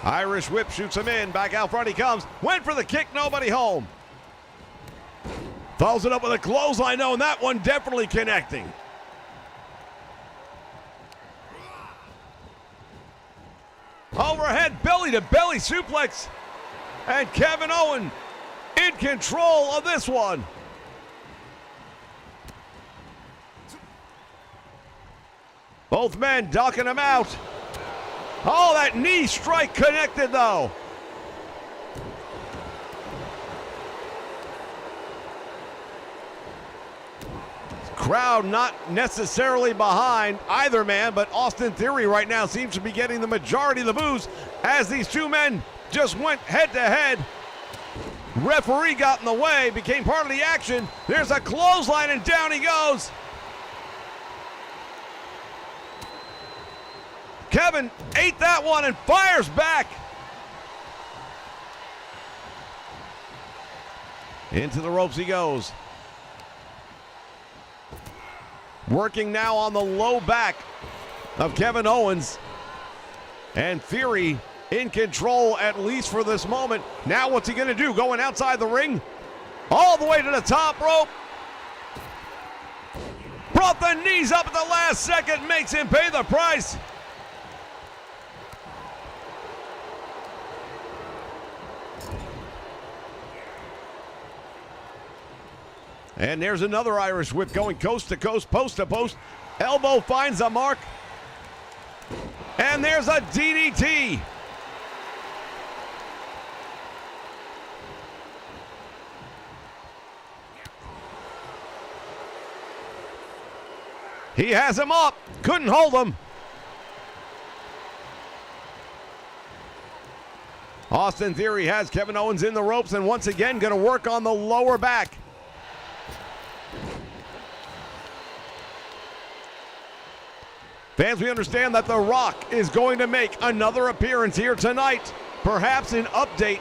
Speaker 2: Irish whip shoots him in. Back out front he comes. Went for the kick. Nobody home. Follows it up with a clothesline. No, and that one definitely connecting. Overhead belly to belly suplex. And Kevin Owens in control of this one. Both men ducking him out. Oh, that knee strike connected, though. Crowd not necessarily behind either man, but Austin Theory right now seems to be getting the majority of the boos as these two men just went head-to-head. Referee got in the way, became part of the action. There's a clothesline, and down he goes. Kevin ate that one and fires back. Into the ropes he goes. Working now on the low back of Kevin Owens. And Theory in control, at least for this moment. Now what's he going to do? Going outside the ring? All the way to the top rope. Brought the knees up at the last second. Makes him pay the price. And there's another Irish whip going coast to coast, post to post. Elbow finds a mark. And there's a DDT. He has him up. Couldn't hold him. Austin Theory has Kevin Owens in the ropes and once again going to work on the lower back. Fans, we understand that The Rock is going to make another appearance here tonight. Perhaps an update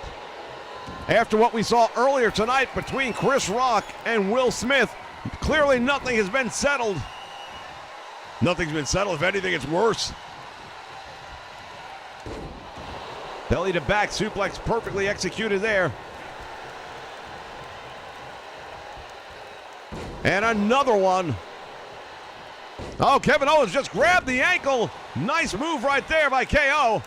Speaker 2: after what we saw earlier tonight between Chris Rock and Will Smith. Clearly nothing has been settled. Nothing's been settled. If anything, it's worse. Belly to back suplex, perfectly executed there. And another one. Oh, Kevin Owens just grabbed the ankle. Nice move right there by KO.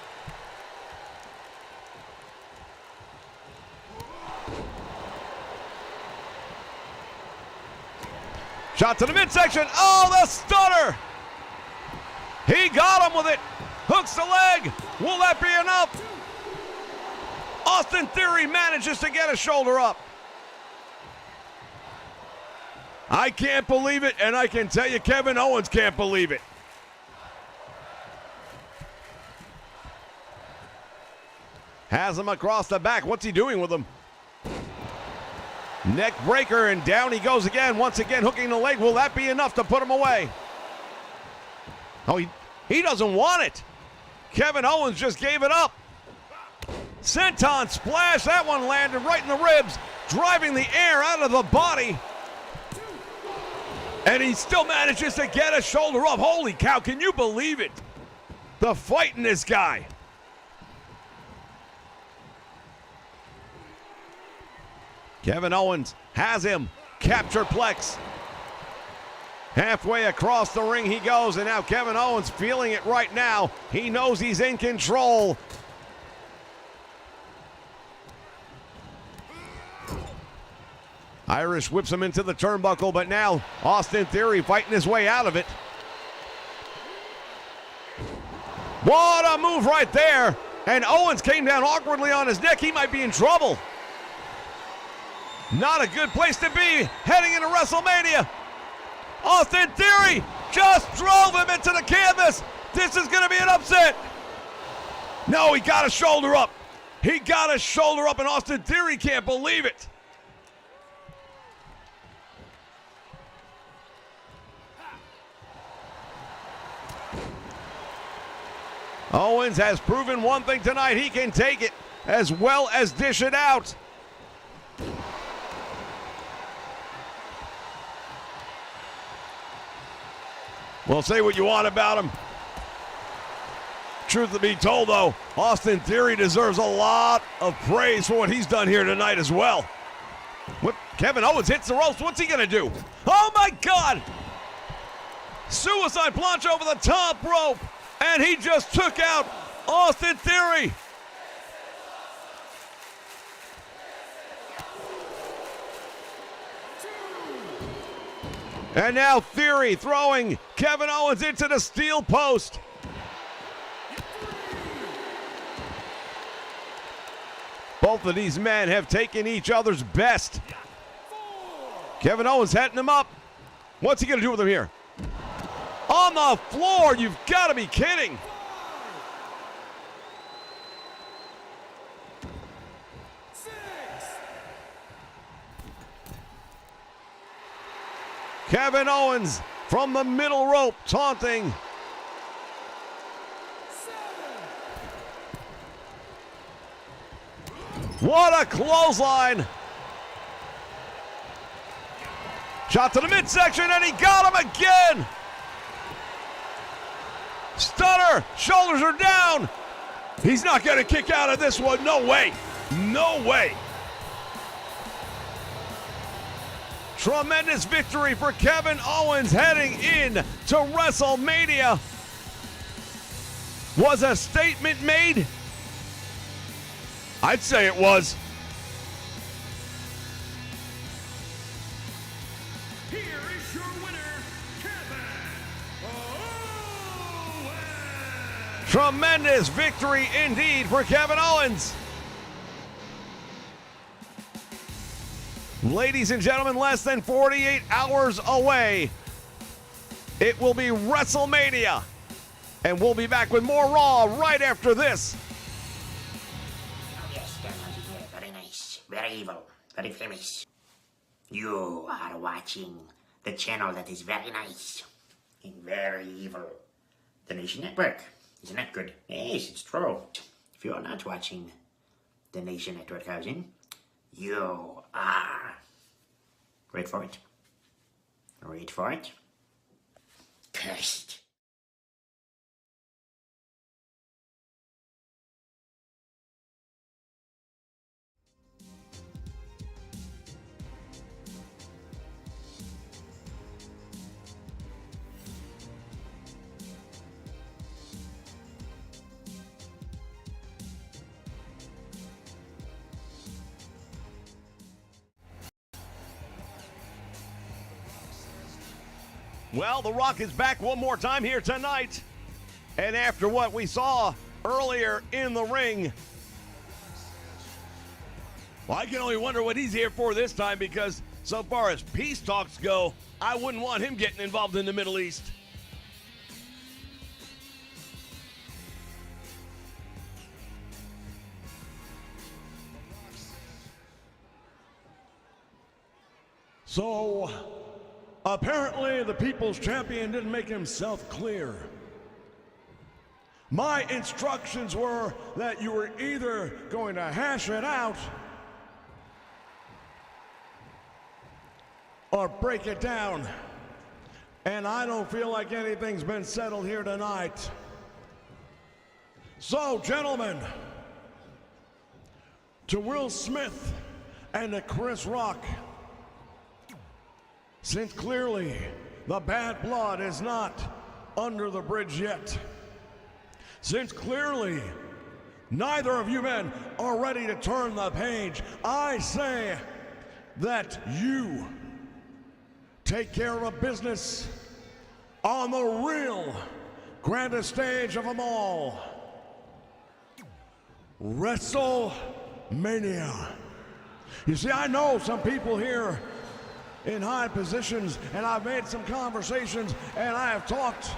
Speaker 2: Shot to the midsection. Oh, the stunner. He got him with it. Hooks the leg. Will that be enough? Austin Theory manages to get a shoulder up. I can't believe it, and I can tell you Kevin Owens can't believe it. Has him across the back. What's he doing with him? Neck breaker, and down he goes again. Once again, hooking the leg. Will that be enough to put him away? Oh, he doesn't want it. Kevin Owens just gave it up. Senton splash. That one landed right in the ribs, driving the air out of the body. And he still manages to get a shoulder up. Holy cow, can you believe it? The fight in this guy. Kevin Owens has him. Captured plex. Halfway across the ring he goes, and now Kevin Owens feeling it right now. He knows he's in control. Irish whips him into the turnbuckle, but now Austin Theory fighting his way out of it. What a move right there. And Owens came down awkwardly on his neck. He might be in trouble. Not a good place to be heading into WrestleMania. Austin Theory just drove him into the canvas. This is going to be an upset. No, he got a shoulder up. He got a shoulder up, and Austin Theory can't believe it. Owens has proven one thing tonight. He can take it as well as dish it out. Well, say what you want about him. Truth to be told, though, Austin Theory deserves a lot of praise for what he's done here tonight as well. What? Kevin Owens hits the ropes. What's he going to do? Oh, my God! Suicide plunge over the top rope. And he just took out Austin Theory. And now Theory throwing Kevin Owens into the steel post. Both of these men have taken each other's best. Kevin Owens setting him up. What's he going to do with him here? On the floor, you've got to be kidding. Kevin Owens from the middle rope taunting. What a clothesline. Shot to the midsection, and he got him again. Stunner, shoulders are down. He's not going to kick out of this one. No way. No way. Tremendous victory for Kevin Owens heading in to WrestleMania. Was a statement made? I'd say it was.
Speaker 4: Here is your winner, Kevin Owens.
Speaker 2: Tremendous victory indeed for Kevin Owens. Ladies and gentlemen, less than 48 hours away, it will be WrestleMania. And we'll be back with more Raw right after this.
Speaker 1: Oh yes, yeah, very nice, very evil, very famous. You are watching the channel that is very nice and very evil. The Nation Network. Isn't that good? Yes, it's true. If you are not watching the Nation Network, cousin, you are... Wait for it. Wait for it. Cursed.
Speaker 2: Well, The Rock is back one more time here tonight. And after what we saw earlier in the ring, well, I can only wonder what he's here for this time, because so far as peace talks go, I wouldn't want him getting involved in the Middle East.
Speaker 3: So, apparently the People's Champion didn't make himself clear. My instructions were that you were either going to hash it out or break it down. And I don't feel like anything's been settled here tonight. So, gentlemen, to Will Smith and to Chris Rock, since clearly the bad blood is not under the bridge yet, since clearly neither of you men are ready to turn the page, I say that you take care of business on the real grandest stage of them all, WrestleMania. You see, I know some people here in high positions, and I've made some conversations, and I have talked,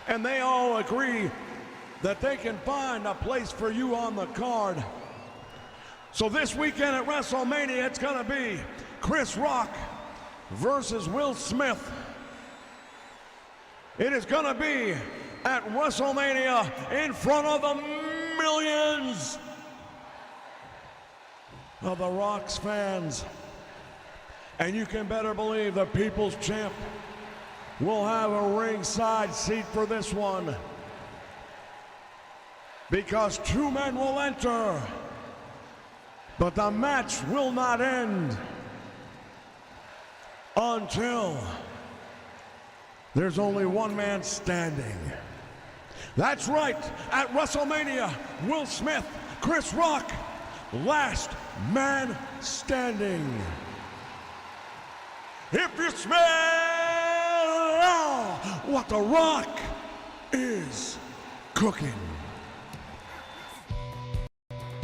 Speaker 3: and they all agree that they can find a place for you on the card. So this weekend at WrestleMania, it's gonna be Chris Rock versus Will Smith. It is gonna be at WrestleMania in front of the millions of the Rock's fans. And you can better believe the People's Champ will have a ringside seat for this one, because two men will enter, but the match will not end until there's only one man standing. That's right, at WrestleMania, Will Smith, Chris Rock, last man standing. If you smell what The Rock is cooking.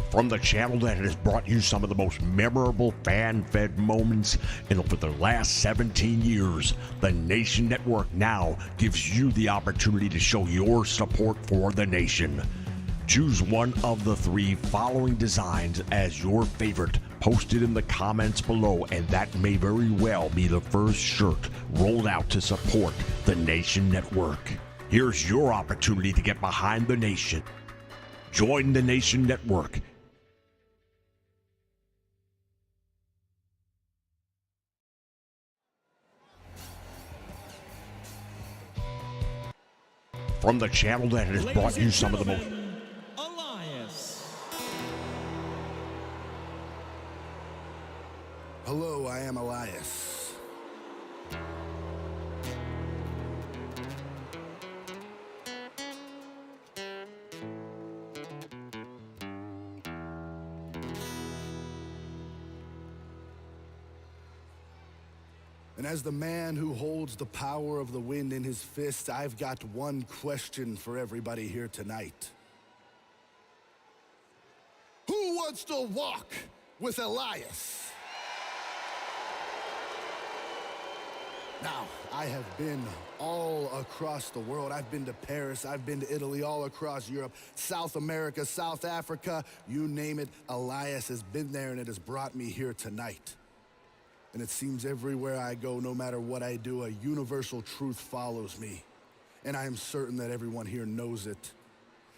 Speaker 6: From the channel that has brought you some of the most memorable fan-fed moments in over the last 17 years, the Nation Network now gives you the opportunity to show your support for the nation. Choose one of the three following designs as your favorite, posted in the comments below, and that may very well be the first shirt rolled out to support the Nation Network. Here's your opportunity to get behind the nation. Join the Nation Network from the channel that has brought you some of the most...
Speaker 4: Elias.
Speaker 8: Hello, I am Elias. And as the man who holds the power of the wind in his fist, I've got one question for everybody here tonight. Who wants to walk with Elias? Now, I have been all across the world. I've been to Paris, I've been to Italy, all across Europe, South America, South Africa, you name it. Elias has been there, and it has brought me here tonight. And it seems everywhere I go, no matter what I do, a universal truth follows me. And I am certain that everyone here knows it.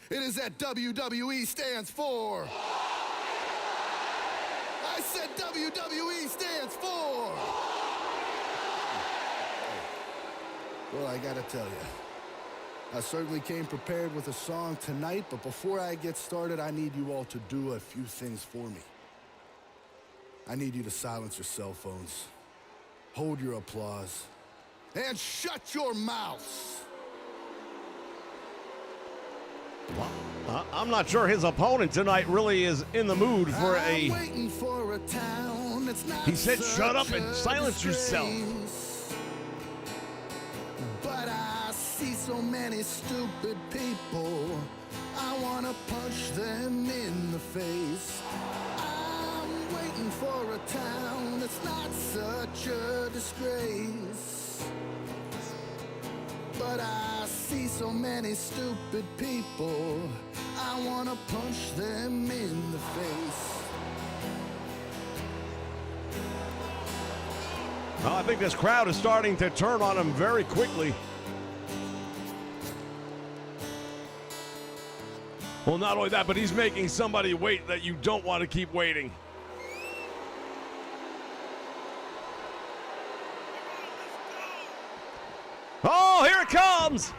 Speaker 8: It is that WWE stands for. I said WWE stands for. Well, I gotta tell you, I certainly came prepared with a song tonight, but before I get started, I need you all to do a few things for me. I need you to silence your cell phones, hold your applause, and shut your mouths.
Speaker 2: I'm not sure his opponent tonight really is in the mood for a...
Speaker 8: Waiting for a town. It's not
Speaker 2: He said, shut up and silence yourself.
Speaker 8: But I see so many stupid people, I wanna punch them in the face. I'm waiting for a town that's not such a disgrace. But I see so many stupid people, I wanna punch them in the face.
Speaker 2: Well, I think this crowd is starting to turn on him very quickly. Well, not only that, but he's making somebody wait that you don't want to keep waiting. Oh, here it comes!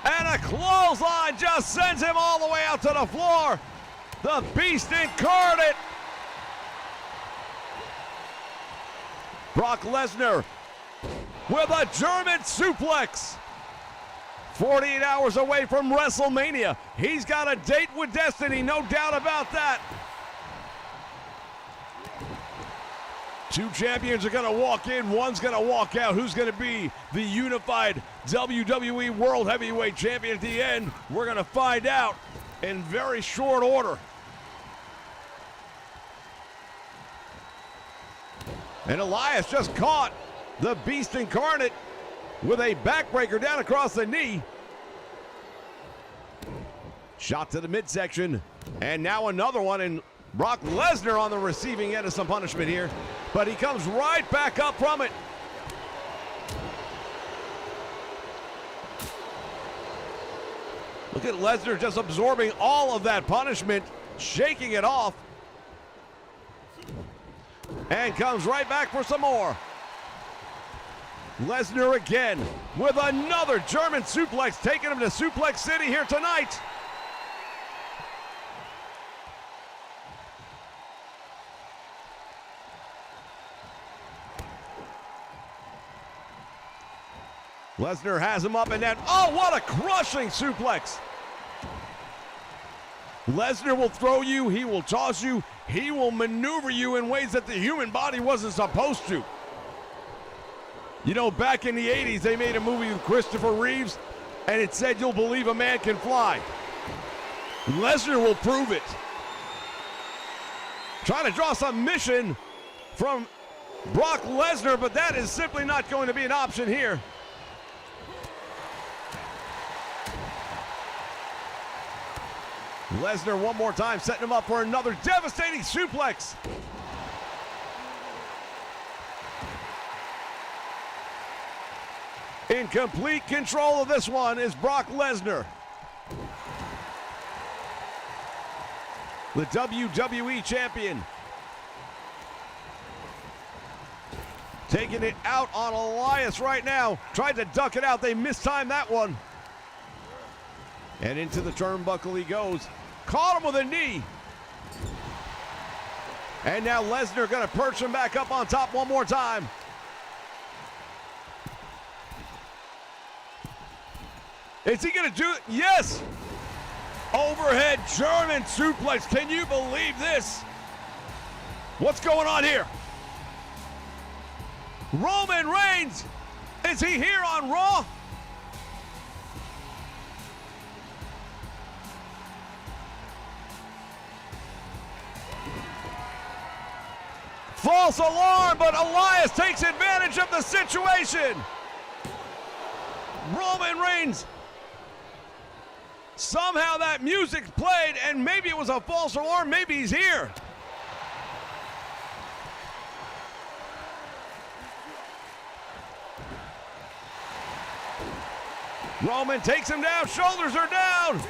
Speaker 2: And a clothesline just sends him all the way out to the floor. The Beast Incarnate. Brock Lesnar with a German suplex. 48 hours away from WrestleMania. He's got a date with destiny, no doubt about that. Two champions are going to walk in, one's going to walk out. Who's going to be the unified WWE World Heavyweight Champion at the end? We're going to find out in very short order. And Elias just caught the Beast Incarnate with a backbreaker down across the knee. Shot to the midsection, and now another one, and Brock Lesnar on the receiving end of some punishment here, but he comes right back up from it. Look at Lesnar just absorbing all of that punishment, shaking it off, and comes right back for some more. Lesnar again with another German suplex, taking him to Suplex City here tonight. Lesnar has him up and then, oh, what a crushing suplex. Lesnar will throw you, he will toss you, he will maneuver you in ways that the human body wasn't supposed to. You know, back in the 80s, they made a movie with Christopher Reeves, and it said, you'll believe a man can fly. Lesnar will prove it. Trying to draw some mission from Brock Lesnar, but that is simply not going to be an option here. Lesnar one more time, setting him up for another devastating suplex. In complete control of this one is Brock Lesnar. The WWE Champion. Taking it out on Elias right now. Tried to duck it out. They mistimed that one. And into the turnbuckle he goes. Caught him with a knee. And now Lesnar going to perch him back up on top one more time. Is he going to do it? Yes! Overhead German suplex. Can you believe this? What's going on here? Roman Reigns. Is he here on Raw? False alarm, but Elias takes advantage of the situation. Roman Reigns. Somehow that music played, and maybe it was a false alarm. Maybe he's here. Roman takes him down. Shoulders are down.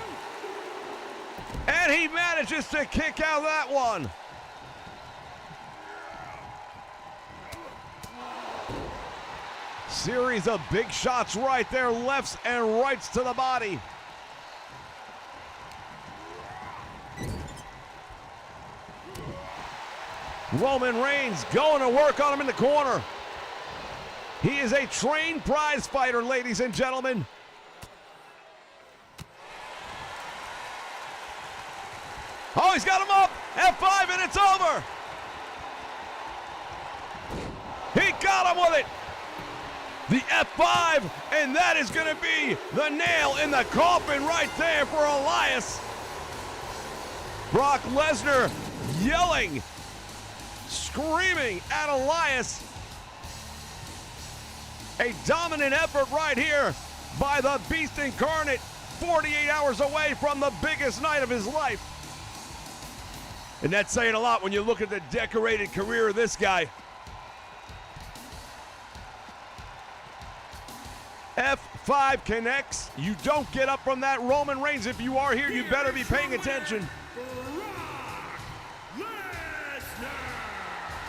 Speaker 2: And he manages to kick out that one. Series of big shots right there, lefts and rights to the body. Roman Reigns going to work on him in the corner. He is a trained prize fighter, ladies and gentlemen. Oh, he's got him up. F5 and it's over. He got him with it. The F5, and that is going to be the nail in the coffin right there for Elias. Brock Lesnar yelling, screaming at Elias. A dominant effort right here by the Beast Incarnate, 48 hours away from the biggest night of his life. And that's saying a lot when you look at the decorated career of this guy. F5 connects. You don't get up from that. Roman Reigns, if you are here, you better be paying attention.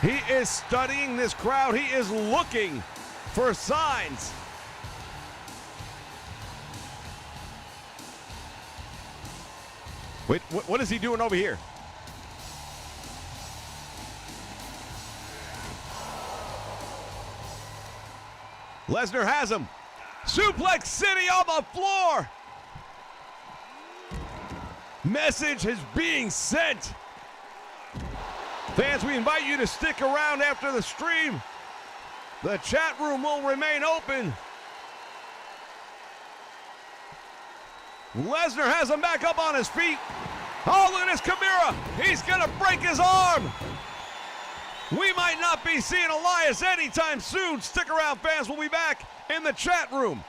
Speaker 2: He is studying this crowd. He is looking for signs. Wait, what is he doing over here? Lesnar has him. Suplex City on the floor. Message is being sent. Fans, we invite you to stick around after the stream. The chat room will remain open. Lesnar has him back up on his feet. Oh, look at this Chimera. He's going to break his arm. We might not be seeing Elias anytime soon. Stick around, fans. We'll be back in the chat room.